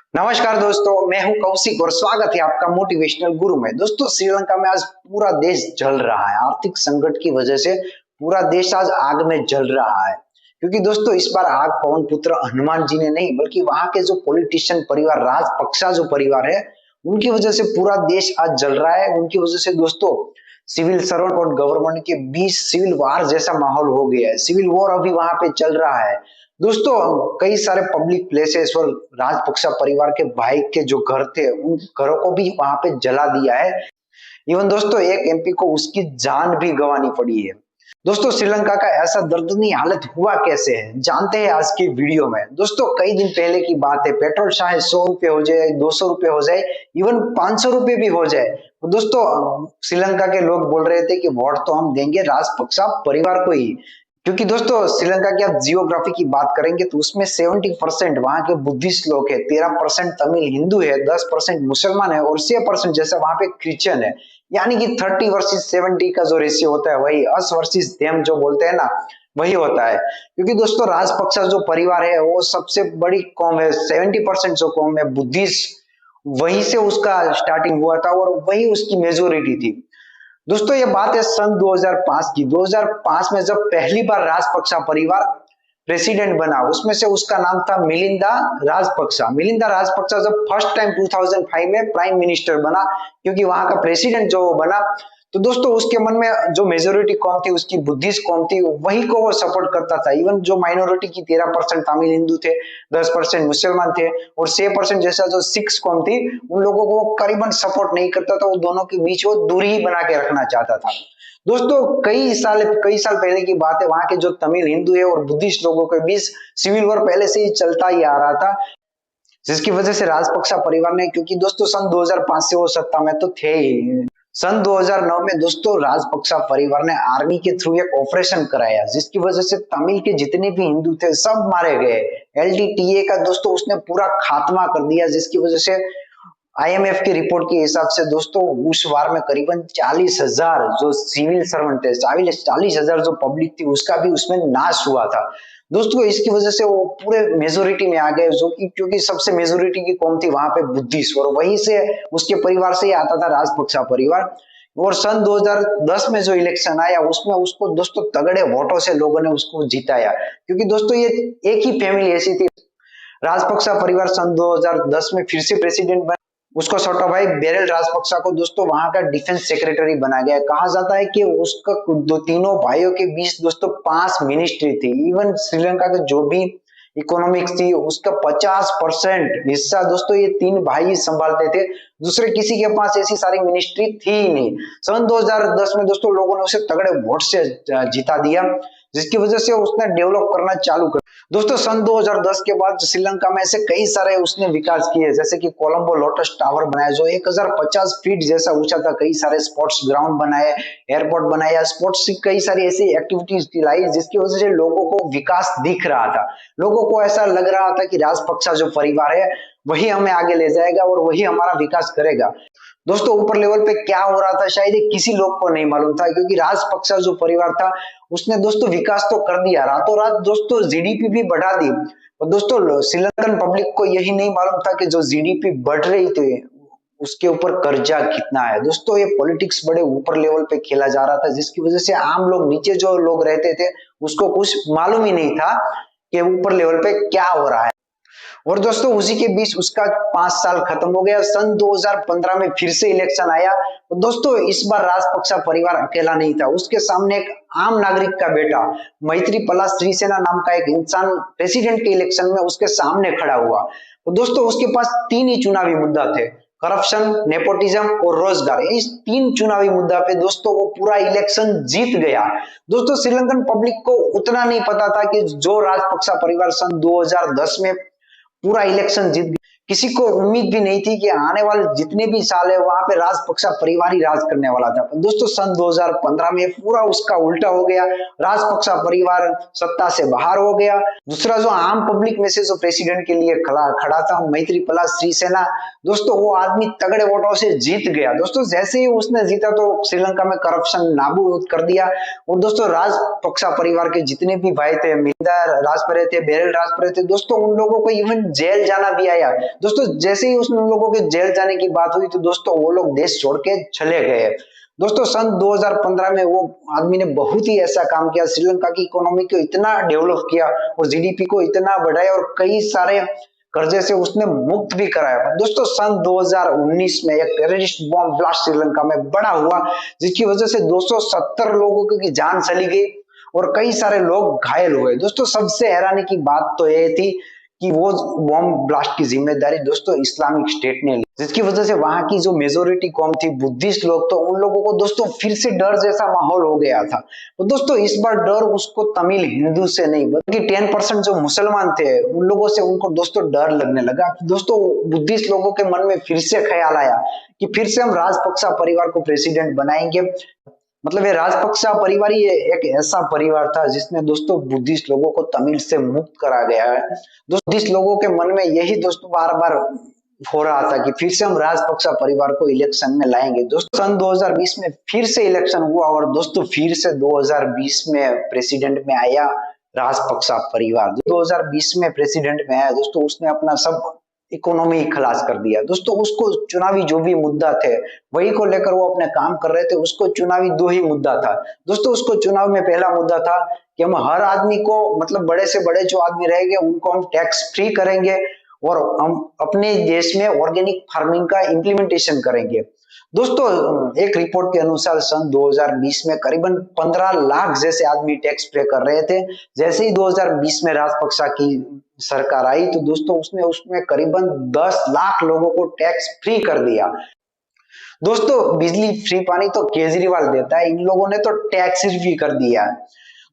नमस्कार दोस्तों, मैं हूं कौशिक और स्वागत है आपका मोटिवेशनल गुरु में। दोस्तों, श्रीलंका में आज पूरा देश जल रहा है। आर्थिक संकट की वजह से पूरा देश आज आग में जल रहा है। क्योंकि दोस्तों, इस बार आग पवन पुत्र हनुमान जी ने नहीं बल्कि वहां के जो पॉलिटिशियन परिवार, राजपक्सा जो परिवार है, उनकी वजह से पूरा देश आज जल रहा है। उनकी वजह से दोस्तों सिविल सर्वेंट और गवर्नमेंट के बीच सिविल वार जैसा माहौल हो गया है। सिविल वॉर अभी वहां पे चल रहा है। दोस्तों, कई सारे पब्लिक प्लेसेस और राजपक्सा परिवार के भाई के जो घर थे, उन घरों को भी वहां पे जला दिया है। इवन दोस्तों, एक एमपी को उसकी जान भी गंवानी पड़ी है। दोस्तों, श्रीलंका का ऐसा दर्दनीय हालत हुआ कैसे है, जानते हैं आज की वीडियो में। दोस्तों, कई दिन पहले की बात है। पेट्रोल चाहे 100 रुपए हो जाए, 200 रुपए हो जाए, इवन 500 रुपए भी हो जाए, तो दोस्तों श्रीलंका के लोग बोल रहे थे कि वोट तो हम देंगे राजपक्सा परिवार को ही। क्योंकि दोस्तों, श्रीलंका की आप जियोग्राफी की बात करेंगे तो उसमें 70% वहां के बुद्धिस्ट लोग है, 13% तमिल हिंदू है, 10% मुसलमान है और 6% जैसा वहां पे क्रिश्चियन है। यानी कि 30 वर्सेस 70 का जो रेशियो होता है, वही अस वर्सेस देम जो बोलते हैं ना, वही होता है। क्योंकि दोस्तों, राजपक्सा जो परिवार है वो सबसे बड़ी कौम है। 70% जो कौम है बुद्धिस्ट, वहीं से उसका स्टार्टिंग हुआ था और वही उसकी मेजोरिटी थी। दोस्तों, ये बात है सन 2005 की। 2005 में जब पहली बार राजपक्सा परिवार प्रेसिडेंट बना, उसमें से उसका नाम था मिलिंदा राजपक्सा। मिलिंदा राजपक्सा जब फर्स्ट टाइम 2005 में प्राइम मिनिस्टर बना, क्योंकि वहां का प्रेसिडेंट जो बना, तो दोस्तों उसके मन में जो मेजोरिटी कौम थी, उसकी बुद्धिस्ट कौम थी, वही को वो सपोर्ट करता था। इवन जो माइनॉरिटी की 13% तमिल हिंदू थे, 10% मुसलमान थे और 6% जैसा जो सिक्स कौम थी, उन लोगों को करीबन सपोर्ट नहीं करता था। वो दोनों के बीच वो दूरी ही बना के रखना चाहता था। दोस्तों, कई साल पहले की बात है। वहां के जो तमिल हिंदू है और बुद्धिस्ट लोगों के बीच सिविल वॉर पहले से ही चलता ही आ रहा था, जिसकी वजह से राजपक्सा परिवार ने, क्योंकि दोस्तों सन 2005 से वो सत्ता में तो थे ही, सन 2009 में दोस्तों राजपक्सा परिवार ने आर्मी के थ्रू एक ऑपरेशन कराया, जिसकी वजह से तमिल के जितने भी हिंदू थे सब मारे गए। एलटीटीए का दोस्तों उसने पूरा खात्मा कर दिया, जिसकी वजह से आईएमएफ की रिपोर्ट के हिसाब से दोस्तों उस वार में करीबन 40,000 जो सिविल सर्वेंट थे, 40,000 जो पब्लिक थी, उसका भी उसमें नाश हुआ था। दोस्तों, इसकी वजह से वो पूरे मेजोरिटी में आ गए, जो कि क्योंकि सबसे मेजोरिटी की कौम थी वहां पे बुद्धिस्ट, और वहीं से उसके परिवार से ही आता था राजपक्सा परिवार। और सन 2010 में जो इलेक्शन आया, उसमें उसको दोस्तों तगड़े वोटों से लोगों ने उसको जिताया। क्योंकि दोस्तों ये एक ही फैमिली ऐसी थी। राजपक्सा परिवार सन 2010 में फिर से प्रेसिडेंट बना। उसका छोटा भाई बेरिल राजपक्सा को दोस्तों वहां का डिफेंस सेक्रेटरी बना गया। कहा जाता है कि उसका दो तीनों भाइयों के बीच दोस्तों 5 मिनिस्ट्री थी। इवन श्रीलंका के जो भी इकोनॉमिक्स थी, उसका 50% हिस्सा दोस्तों ये तीन भाई ही संभालते थे। दूसरे किसी के पास ऐसी सारी मिनिस्ट्री थी ही नहीं। सन 2010 में दोस्तों लोगों ने उसे तगड़े वोट से जिता दिया, जिसकी वजह से उसने डेवलप करना चालू कर। दोस्तों, सन 2010 के बाद श्रीलंका में ऐसे कई सारे उसने विकास किए, जैसे कि कोलंबो लोटस टावर बनाया जो 1050 फीट जैसा ऊंचा था। कई सारे स्पोर्ट्स ग्राउंड बनाए, एयरपोर्ट बनाया, स्पोर्ट्स की कई सारी ऐसी एक्टिविटीज लाई, जिसकी वजह से लोगों को विकास दिख रहा था। लोगों को ऐसा लग रहा था कि राजपक्सा जो परिवार है वही हमें आगे ले जाएगा और वही हमारा विकास करेगा। दोस्तों, ऊपर लेवल पे क्या हो रहा था शायद किसी लोग को नहीं मालूम था, क्योंकि राजपक्सा जो परिवार था उसने दोस्तों विकास तो कर दिया, रातों रात दोस्तों जीडीपी भी बढ़ा दी। और दोस्तों श्रीलंकन पब्लिक को यही नहीं मालूम था कि जो जीडीपी बढ़ रही थी उसके ऊपर कर्जा कितना है। दोस्तों, ये पॉलिटिक्स बड़े ऊपर लेवल पे खेला जा रहा था, जिसकी वजह से आम लोग, नीचे जो लोग रहते थे, उसको कुछ मालूम ही नहीं था कि ऊपर लेवल पे क्या हो रहा है। और दोस्तों उसी के बीच उसका 5 साल खत्म हो गया। सन 2015 में फिर से इलेक्शन आया। तो दोस्तों इस बार राजपक्सा परिवार अकेला नहीं था, उसके सामने एक आम नागरिक का बेटा मैत्रीपाला सिरिसेना नाम का एक इंसान प्रेसिडेंट के इलेक्शन में उसके सामने खड़ा हुआ। तो दोस्तों उसके पास 3 ही चुनावी मुद्दा थे, करप्शन, नेपोटिज्म और रोजगार। इस 3 चुनावी मुद्दा पे दोस्तों वो पूरा इलेक्शन जीत गया। दोस्तों, श्रीलंकन पब्लिक को उतना नहीं पता था कि जो राजपक्सा परिवार सन 2010 में पूरा इलेक्शन जीत गया, किसी को उम्मीद भी नहीं थी कि आने वाले जितने भी साल है वहां पे राजपक्सा परिवार ही राज करने वाला था। दोस्तों सन 2015 में पूरा उसका उल्टा हो गया, राजपक्सा परिवार सत्ता से बाहर हो गया। दूसरा जो आम पब्लिक में से जो प्रेसिडेंट के लिए खड़ा था मैत्रीपाला सिरिसेना, दोस्तों वो आदमी तगड़े वोटों से जीत गया। दोस्तों जैसे ही उसने जीता तो श्रीलंका में करप्शन नाबूद कर दिया। और दोस्तों राजपक्सा परिवार के जितने भी भाई थे, मिलिंदा राजपरे थे, बेरिल राजपरे थे, दोस्तों उन लोगों को इवन जेल जाना भी आया। दोस्तों जैसे ही उन लोगों के जेल जाने की बात हुई तो दोस्तों वो लोग देश छोड़ के चले गए। दोस्तों सन 2015 में वो आदमी ने बहुत ही ऐसा काम किया, श्रीलंका की इकोनॉमी को इतना डेवलप किया और जीडीपी को इतना बढ़ाया और कई सारे कर्जे से उसने मुक्त भी कराया। दोस्तों सन 2019 में एक टेररिस्ट बॉम्ब ब्लास्ट श्रीलंका में बड़ा हुआ, जिसकी वजह से 270 लोगों की जान चली गई और कई सारे लोग घायल हुए। दोस्तों सबसे हैरानी की बात तो यह थी कि वो बॉम्ब ब्लास्ट की जिम्मेदारी दोस्तों इस्लामिक स्टेट ने ली, जिसकी वजह से वहां की जो मेजोरिटी कौम थी, बुद्धिस्ट लोग, तो उन लोगों को दोस्तों फिर से डर जैसा माहौल हो गया था। तो दोस्तों इस बार डर उसको तमिल हिंदू से नहीं बल्कि 10% जो मुसलमान थे उन लोगों से उनको दोस्तों डर लगने लगा। दोस्तों बुद्धिस्ट लोगों के मन में फिर से ख्याल आया कि फिर से हम राजपक्सा परिवार को प्रेसिडेंट बनाएंगे। मतलब ये राजपक्सा परिवार ही एक ऐसा परिवार था जिसने दोस्तों बुद्धिस्ट लोगों को तमिल से मुक्त करा गया है। दोस्तों बुद्धिस्ट लोगों के मन में यही दोस्तों बार बार हो रहा था कि फिर से हम राजपक्सा परिवार को इलेक्शन में लाएंगे। दोस्तों सन 2020 में फिर से इलेक्शन हुआ और दोस्तों फिर से 2020 में प्रेसिडेंट में आया राजपक्सा परिवार। 2020 में प्रेसिडेंट में आया दोस्तों, उसने अपना सब इकोनॉमी खलास कर दिया। दोस्तों उसको चुनावी जो भी मुद्दा थे वही को लेकर वो अपने काम कर रहे थे। उसको चुनावी दो ही मुद्दा था दोस्तों। उसको चुनाव में पहला मुद्दा था कि हम हर आदमी को, मतलब बड़े से बड़े जो आदमी रहेंगे उनको हम टैक्स फ्री करेंगे और हम अपने देश में ऑर्गेनिक फार्मिंग का इम्प्लीमेंटेशन करेंगे। दोस्तों एक रिपोर्ट के अनुसार सन 2020 में करीबन 15 लाख जैसे आदमी टैक्स पे कर रहे थे। जैसे ही 2020 में राजपक्सा की सरकार आई तो दोस्तों उसने उसमें करीबन 10 लाख लोगों को टैक्स फ्री कर दिया। दोस्तों बिजली फ्री पानी तो केजरीवाल देता है, इन लोगों ने तो टैक्स फ्री कर दिया।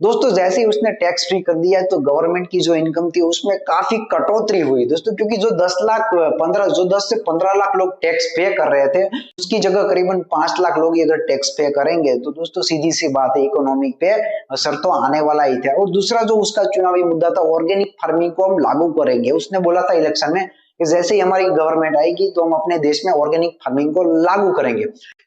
दोस्तों जैसे ही उसने टैक्स फ्री कर दिया तो गवर्नमेंट की जो इनकम थी उसमें काफी कटौती हुई दोस्तों, क्योंकि जो 10 से 15 लाख लोग टैक्स पे कर रहे थे उसकी जगह करीबन 5 लाख लोग अगर टैक्स पे करेंगे तो दोस्तों सीधी सी बात है इकोनॉमी पे असर तो आने वाला ही था। और दूसरा जो उसका चुनावी मुद्दा था, ऑर्गेनिक फार्मिंग को हम लागू करेंगे। उसने बोला था इलेक्शन में कि जैसे ही हमारी गवर्नमेंट आएगी तो हम अपने देश में ऑर्गेनिक फार्मिंग को लागू करेंगे,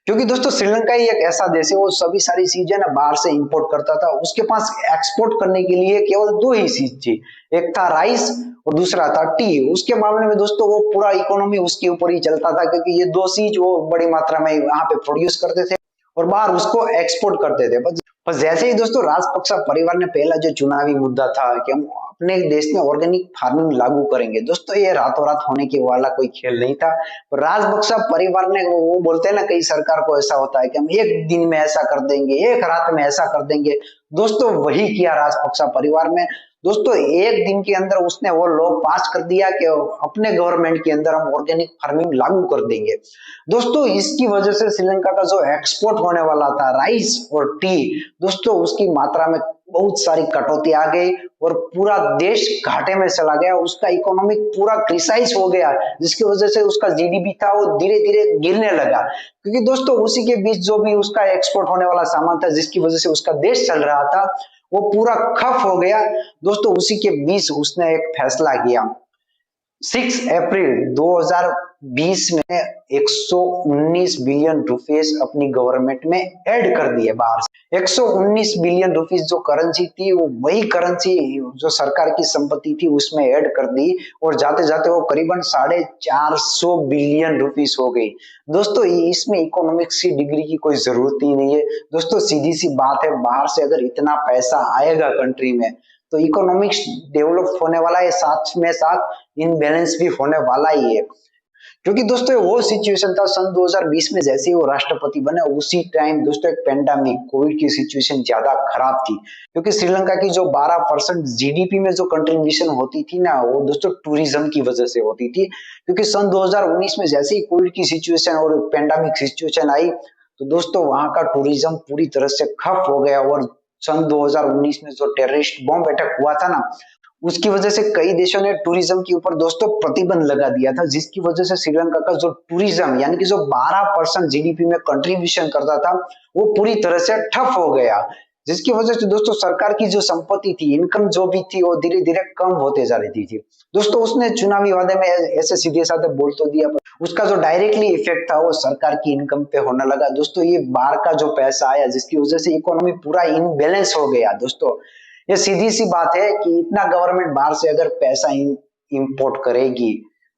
क्योंकि दोस्तों श्रीलंका ही एक ऐसा देश है वो सभी सारी चीजें ना बाहर से इंपोर्ट करता था। उसके पास एक्सपोर्ट करने के लिए केवल दो ही चीज थी, एक था राइस और दूसरा था टी। उसके मामले में दोस्तों वो पूरा इकोनॉमी उसके ऊपर ही चलता था, क्योंकि ये दो चीज वो बड़ी मात्रा में यहाँ पे प्रोड्यूस करते थे और बाहर उसको एक्सपोर्ट करते थे। पर जैसे ही दोस्तों राजपक्सा परिवार ने पहला जो चुनावी मुद्दा था कि हम अपने देश में ऑर्गेनिक फार्मिंग लागू करेंगे, दोस्तों ये रातों रात होने के वाला कोई खेल नहीं था। राजपक्सा परिवार ने, वो बोलते हैं ना कई सरकार को ऐसा होता है कि हम एक दिन में ऐसा कर देंगे, एक रात में ऐसा कर देंगे, दोस्तों वही किया राजपक्सा परिवार में। दोस्तों एक दिन के अंदर उसने वो लॉ पास कर दिया कि अपने गवर्नमेंट के अंदर हम ऑर्गेनिक फार्मिंग लागू कर देंगे। दोस्तों इसकी वजह से श्रीलंका का जो एक्सपोर्ट होने वाला था राइस और टी, दोस्तों उसकी मात्रा में बहुत सारी कटौती आ गई और पूरा देश घाटे में चला गया। उसका इकोनॉमिक पूरा क्रिसाइज हो गया, जिसकी वजह से उसका जीडीपी था वो धीरे धीरे गिरने लगा, क्योंकि दोस्तों उसी के बीच जो भी उसका एक्सपोर्ट होने वाला सामान था जिसकी वजह से उसका देश चल रहा था वो पूरा खप हो गया। दोस्तों उसी के बीच उसने एक फैसला किया। 6 अप्रैल 2020 में 119 बिलियन रुपीस अपनी गवर्नमेंट में ऐड कर दिए बाहर से। 119 बिलियन रुपीस जो करेंसी थी वो वही करेंसी जो सरकार की संपत्ति थी उसमें ऐड कर दी और जाते जाते वो करीबन 450 बिलियन रुपीस हो गई। दोस्तों इसमें इकोनॉमिक्स की डिग्री की कोई जरूरत ही नहीं है दोस्तों, सीधी सी बात है, बाहर से अगर इतना पैसा आएगा कंट्री में तो इकोनॉमिक्स डेवलप होने वाला है, साथ में साथ इनबैलेंस भी होने वाला ही है। क्योंकि दोस्तों वो सिचुएशन था सन 2020 में जैसे ही वो राष्ट्रपति बने उसी टाइम दोस्तों एक पेंडेमिक कोविड की सिचुएशन ज्यादा खराब थी, क्योंकि श्रीलंका की जो 12% जीडीपी में जो कंट्रीब्यूशन होती थी ना वो दोस्तों टूरिज्म की वजह से होती थी। क्योंकि सन 2019 में जैसे ही कोविड की सिचुएशन और पेंडेमिक सिचुएशन आई तो दोस्तों वहां का टूरिज्म पूरी तरह से ठप हो गया और सन 2019 में जो टेररिस्ट बॉम्ब अटैक हुआ था ना उसकी वजह से कई देशों ने टूरिज्म के ऊपर दोस्तों प्रतिबंध लगा दिया था, जिसकी वजह से श्रीलंका का जो टूरिज्म यानी कि जो 12% जीडीपी में कंट्रीब्यूशन करता था वो पूरी तरह से ठप हो गया, जिसकी वजह से दोस्तों सरकार की जो संपत्ति थी, इनकम जो भी थी वो धीरे धीरे कम होते जा रही थी। दोस्तों उसने चुनावी वादे में ऐसे सीधे साधे बोल तो दिया पर उसका जो डायरेक्टली इफेक्ट था वो सरकार की इनकम पे होने लगा। दोस्तों ये बाहर का जो पैसा आया जिसकी वजह से इकोनॉमी पूरा इनबैलेंस हो गया। दोस्तों ये सीधी सी बात है कि इतना गवर्नमेंट बाहर से अगर पैसा इंपोर्ट करेगी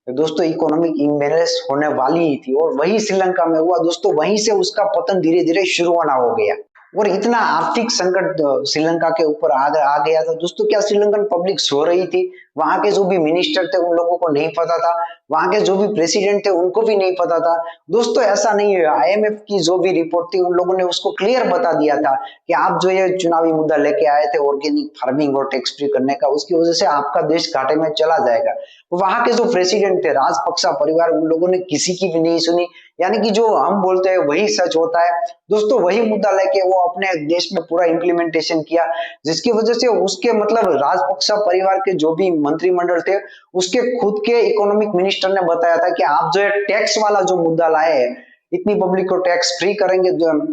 तो दोस्तों इकोनॉमिक इम्बैलेंस होने वाली ही थी और वही श्रीलंका में हुआ दोस्तों। वहीं से उसका पतन धीरे धीरे शुरू होना हो गया और इतना आर्थिक संकट श्रीलंका के ऊपर आ गया था दोस्तों। क्या श्रीलंकन पब्लिक सो रही थी? वहां के जो भी मिनिस्टर थे उन लोगों को नहीं पता था, वहां के जो भी प्रेसिडेंट थे उनको भी नहीं पता था दोस्तों। ऐसा नहीं है, आईएमएफ की जो भी रिपोर्ट थी उन लोगों ने उसको क्लियर बता दिया था कि आप जो ये चुनावी मुद्दा लेके आए थे ऑर्गेनिक फार्मिंग और टैक्स फ्री करने का, उसकी वजह से आपका देश घाटे में चला जाएगा। वहां के जो प्रेसिडेंट थे राजपक्सा परिवार, उन लोगों ने किसी की भी नहीं सुनी। यानी कि जो हम बोलते हैं वही सच होता है दोस्तों। वही मुद्दा लेके वो अपने देश में पूरा इंप्लीमेंटेशन किया, जिसकी वजह से उसके मतलब राजपक्सा परिवार के जो भी मंत्रिमंडल थे उसके खुद के इकोनॉमिक मिनिस्टर ने बताया था कि आप जो है टैक्स वाला जो मुद्दा लाए हैं, इतनी पब्लिक को टैक्स फ्री करेंगे,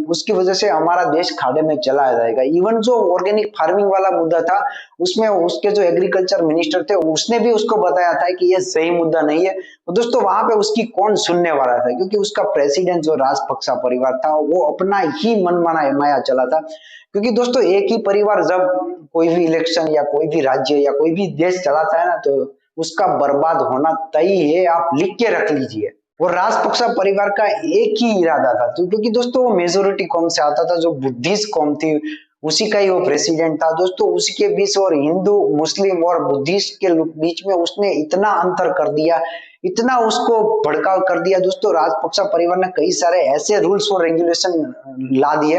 उसकी वजह से हमारा देश खाड़े में चला जाएगा। इवन जो ऑर्गेनिक फार्मिंग वाला मुद्दा था उसमें उसके जो एग्रीकल्चर मिनिस्टर थे उसने भी उसको बताया था कि ये सही मुद्दा नहीं है। तो दोस्तों वहां पे उसकी कौन सुनने वाला था, क्योंकि उसका प्रेसिडेंट जो राजपक्सा परिवार था वो अपना ही मन माया चला था। क्योंकि दोस्तों एक ही परिवार जब कोई भी इलेक्शन या कोई भी राज्य या कोई भी देश चलाता है ना, तो उसका बर्बाद होना तय है, आप लिख के रख लीजिए। और राजपक्सा परिवार का एक ही इरादा था, तो क्योंकि दोस्तों वो मेजोरिटी कौम से आता था, जो बुद्धिस्ट कौम थी उसी का ही वो प्रेसिडेंट था दोस्तों। उसी के बीच और हिंदू मुस्लिम और बुद्धिस्ट के बीच में उसने इतना अंतर कर दिया, इतना उसको भड़काव कर दिया दोस्तों। राजपक्सा परिवार ने कई सारे ऐसे रूल्स और रेगुलेशन ला दिए।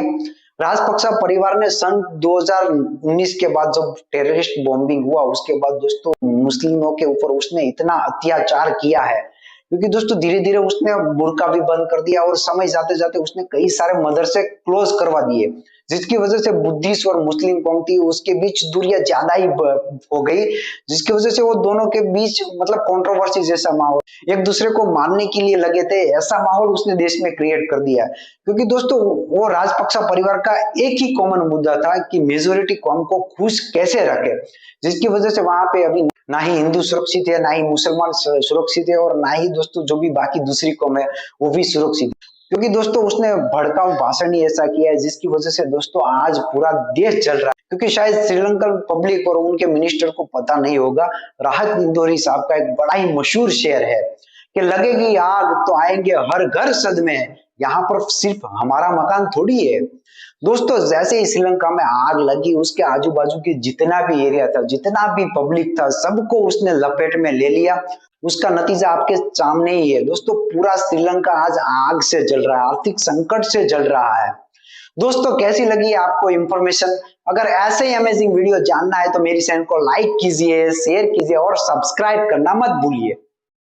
राजपक्सा परिवार ने सन 2019 के बाद जब टेररिस्ट बॉम्बिंग हुआ उसके बाद दोस्तों मुस्लिमों के ऊपर उसने इतना अत्याचार किया है, क्योंकि दोस्तों धीरे धीरे उसने बुर्का भी बंद कर दिया और समय जाते जाते उसने कई सारे मदरसे क्लोज करवा दिए, जिसकी वजह से बुद्धिस्ट और मुस्लिम कौम थी उसके बीच दूरियां ज्यादा ही हो गई, जिसकी वजह से वो दोनों के बीच मतलब कंट्रोवर्सी जैसा माहौल, एक दूसरे को मारने के लिए लगे थे, ऐसा माहौल उसने देश में क्रिएट कर दिया। क्योंकि दोस्तों वो राजपक्सा परिवार का एक ही कॉमन मुद्दा था कि मेजोरिटी कौम को खुश कैसे रखे, जिसकी वजह से वहां पे अभी ना ही हिंदू सुरक्षित है, ना ही मुसलमान सुरक्षित है, और ना ही दोस्तों जो भी बाकी दूसरी कौम है वो भी सुरक्षित। क्योंकि दोस्तों उसने भड़काऊ भाषण ही ऐसा किया है जिसकी वजह से दोस्तों आज पूरा देश चल रहा है। क्योंकि शायद श्रीलंकन पब्लिक और उनके मिनिस्टर को पता नहीं होगा, राहत इंदौरी साहब का एक बड़ा ही मशहूर शेर है कि लगेगी आग तो आएंगे हर घर सदमे, यहाँ पर सिर्फ हमारा मकान थोड़ी है। दोस्तों जैसे ही श्रीलंका में आग लगी उसके आजू बाजू के जितना भी एरिया था, जितना भी पब्लिक था, सबको उसने लपेट में ले लिया। उसका नतीजा आपके सामने ही है दोस्तों। पूरा श्रीलंका आज आग से जल रहा है, आर्थिक संकट से जल रहा है। दोस्तों कैसी लगी आपको इंफॉर्मेशन? अगर ऐसे ही अमेजिंग वीडियो जानना है तो मेरी चैनल को लाइक कीजिए, शेयर कीजिए और सब्सक्राइब करना मत भूलिए।